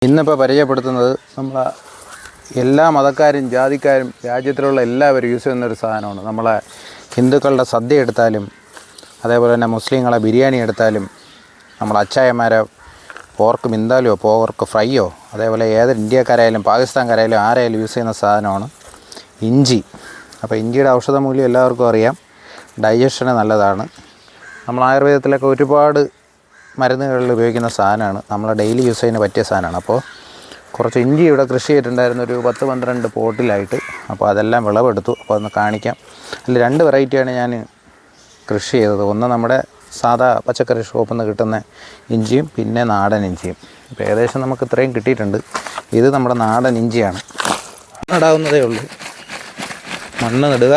ഇന്നിപ്പോൾ പരിചയപ്പെടുത്തുന്നത് നമ്മളെ എല്ലാ മതക്കാരും ജാതിക്കാരും രാജ്യത്തിലുള്ള എല്ലാവരും യൂസ് ചെയ്യുന്നൊരു സാധനമാണ്. നമ്മളെ ഹിന്ദുക്കളുടെ സദ്യ എടുത്താലും അതേപോലെ തന്നെ മുസ്ലിങ്ങളെ ബിരിയാണി എടുത്താലും നമ്മളെ അച്ചായന്മാരെ പോർക്ക് മിന്താലോ പോർക്ക് ഫ്രൈയോ അതേപോലെ ഏത് ഇന്ത്യക്കാരായാലും പാകിസ്ഥാൻകാരായാലും ആരായാലും യൂസ് ചെയ്യുന്ന സാധനമാണ് ഇഞ്ചി. അപ്പോൾ ഇഞ്ചിയുടെ ഔഷധ മൂല്യം എല്ലാവർക്കും അറിയാം. ഡൈജഷന് നല്ലതാണ്. നമ്മൾ ആയുർവേദത്തിലൊക്കെ ഒരുപാട് മരുന്നുകളിൽ ഉപയോഗിക്കുന്ന സാധനമാണ്. നമ്മൾ ഡെയിലി യൂസ് ചെയ്യുന്ന പറ്റിയ സാധനമാണ്. അപ്പോൾ കുറച്ച് ഇഞ്ചി ഇവിടെ കൃഷി ചെയ്തിട്ടുണ്ടായിരുന്നു, ഒരു 10-12 പോട്ടിലായിട്ട്. അപ്പോൾ അതെല്ലാം വിളവെടുത്തു. അപ്പോൾ ഒന്ന് കാണിക്കാം. അതിൽ 2 വെറൈറ്റിയാണ് ഞാൻ കൃഷി ചെയ്തത്. ഒന്ന് നമ്മുടെ സാധാ പച്ചക്കറി ഷോപ്പിൽ നിന്ന് കിട്ടുന്ന ഇഞ്ചിയും പിന്നെ നാടൻ ഇഞ്ചിയും. ഇപ്പോൾ ഏകദേശം നമുക്ക് ഇത്രയും കിട്ടിയിട്ടുണ്ട്. ഇത് നമ്മുടെ നാടൻ ഇഞ്ചിയാണ്. നടാവുന്നതേ ഉള്ളൂ. മണ്ണ് നടുക,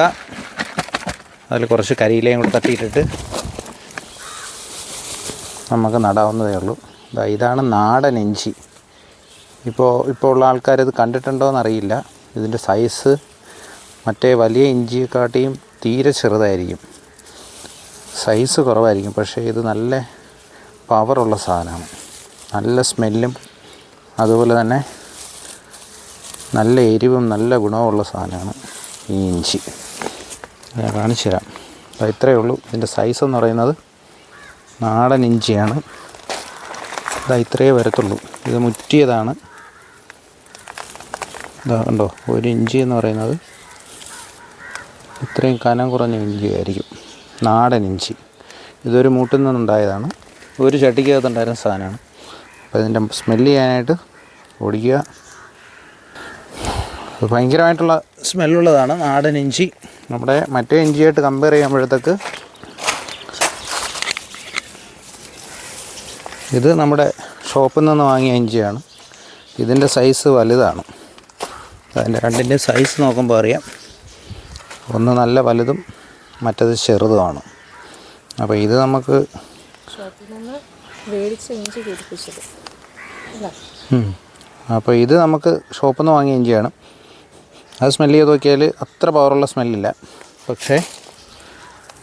അതിൽ കുറച്ച് കരിയിലയും കൂടെ തട്ടിയിട്ടിട്ട് നമുക്ക് നടാവുന്നതേ ഉള്ളൂ. ഇതാണ് നാടൻ ഇഞ്ചി. ഇപ്പോൾ ഉള്ള ആൾക്കാരിത് കണ്ടിട്ടുണ്ടോ എന്നറിയില്ല. ഇതിൻ്റെ സൈസ് മറ്റേ വലിയ ഇഞ്ചിയെക്കാട്ടിയും തീരെ ചെറുതായിരിക്കും, സൈസ് കുറവായിരിക്കും. പക്ഷേ ഇത് നല്ല പവറുള്ള സാധനമാണ്. നല്ല സ്മെല്ലും അതുപോലെ തന്നെ നല്ല എരിവും നല്ല ഗുണമുള്ള സാധനമാണ് ഈ ഇഞ്ചി. ഞാൻ കാണിച്ചു തരാം. ഇത്രയേ ഉള്ളൂ. ഇതിൻ്റെ സൈസ് എന്ന് പറയുന്നത് നാടൻ ഇഞ്ചിയാണ്. ഇത്രയേ വരത്തുള്ളൂ. ഇത് മുറ്റിയതാണ്. കണ്ടോ, ഒരു ഇഞ്ചി എന്ന് പറയുന്നത് ഇത്രയും കനം കുറഞ്ഞ ഇഞ്ചിയായിരിക്കും, നാടൻ ഇഞ്ചി. ഇതൊരു മൂട്ടിൽ നിന്നുണ്ടായതാണ്, ഒരു ചട്ടിക്കകത്തുണ്ടായിരുന്ന സാധനമാണ്. അപ്പോൾ ഇതിൻ്റെ സ്മെല്ല് ചെയ്യാനായിട്ട് ഓടിക്കുക. അത് ഭയങ്കരമായിട്ടുള്ള സ്മെല്ലുള്ളതാണ് നാടൻ ഇഞ്ചി. നമ്മുടെ മറ്റേ ഇഞ്ചിയായിട്ട് കമ്പയർ ചെയ്യുമ്പോഴത്തേക്ക് ഇത് നമ്മുടെ ഷോപ്പിൽ നിന്ന് വാങ്ങിയ ഇഞ്ചിയാണ്. ഇതിൻ്റെ സൈസ് വലുതാണ്. അതിൻ്റെ രണ്ടിൻ്റെ സൈസ് നോക്കുമ്പോൾ അറിയാം. ഒന്ന് നല്ല വലുതും മറ്റത് ചെറുതുമാണ്. അപ്പോൾ ഇത് നമുക്ക് അപ്പോൾ ഇത് നമുക്ക് ഷോപ്പിൽ നിന്ന് വാങ്ങിയ ഇഞ്ചിയാണ്. അത് സ്മെല്ല് ചെയ്ത് നോക്കിയാൽ അത്ര പവറുള്ള സ്മെല്ലില്ല. പക്ഷേ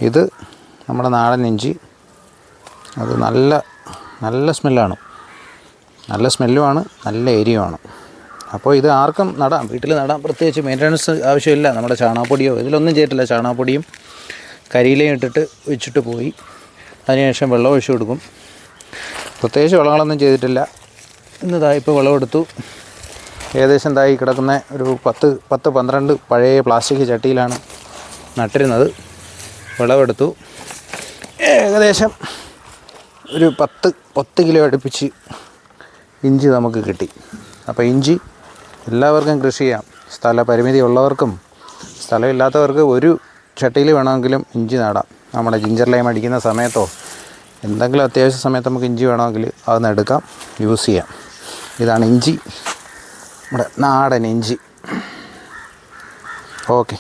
ഇത് നമ്മുടെ നാടൻ ഇഞ്ചി. അത് നല്ല സ്മെല്ലാണ്, നല്ല സ്മെല്ലുമാണ്, നല്ല എരിയുമാണ്. അപ്പോൾ ഇത് ആർക്കും നടാം, വീട്ടിൽ നടാം. പ്രത്യേകിച്ച് മെയിൻ്റനൻസ് ആവശ്യമില്ല. നമ്മുടെ ചാണകപ്പൊടിയോ ഇതിലൊന്നും ചെയ്തിട്ടില്ല. ചാണകപ്പൊടിയും കരിയിലയും ഇട്ടിട്ട് വെച്ചിട്ട് പോയി. അതിനുശേഷം വെള്ളം ഒഴിച്ചു കൊടുക്കും. പ്രത്യേകിച്ച് വളങ്ങളൊന്നും ചെയ്തിട്ടില്ല. ഇന്ന് ഇപ്പോൾ വിളവെടുത്തു. ഏകദേശം കിടക്കുന്ന ഒരു 10-12 പഴയ പ്ലാസ്റ്റിക് ചട്ടിയിലാണ് നട്ടിരുന്നത്. വിളവെടുത്തു. ഏകദേശം ഒരു 10 കിലോ അടുപ്പിച്ച് ഇഞ്ചി നമുക്ക് കിട്ടി. അപ്പോൾ ഇഞ്ചി എല്ലാവർക്കും കൃഷി ചെയ്യാം. സ്ഥലപരിമിതി ഉള്ളവർക്കും സ്ഥലമില്ലാത്തവർക്ക് ഒരു ചട്ടിയിൽ വേണമെങ്കിലും ഇഞ്ചി നടാം. നമ്മുടെ ജിഞ്ചർ ലൈം അടിക്കുന്ന സമയത്തോ എന്തെങ്കിലും അത്യാവശ്യ സമയത്ത് നമുക്ക് ഇഞ്ചി വേണമെങ്കിൽ അതൊന്ന് എടുക്കാം, യൂസ് ചെയ്യാം. ഇതാണ് ഇഞ്ചി, നമ്മുടെ നാടൻ ഇഞ്ചി. ഓക്കെ.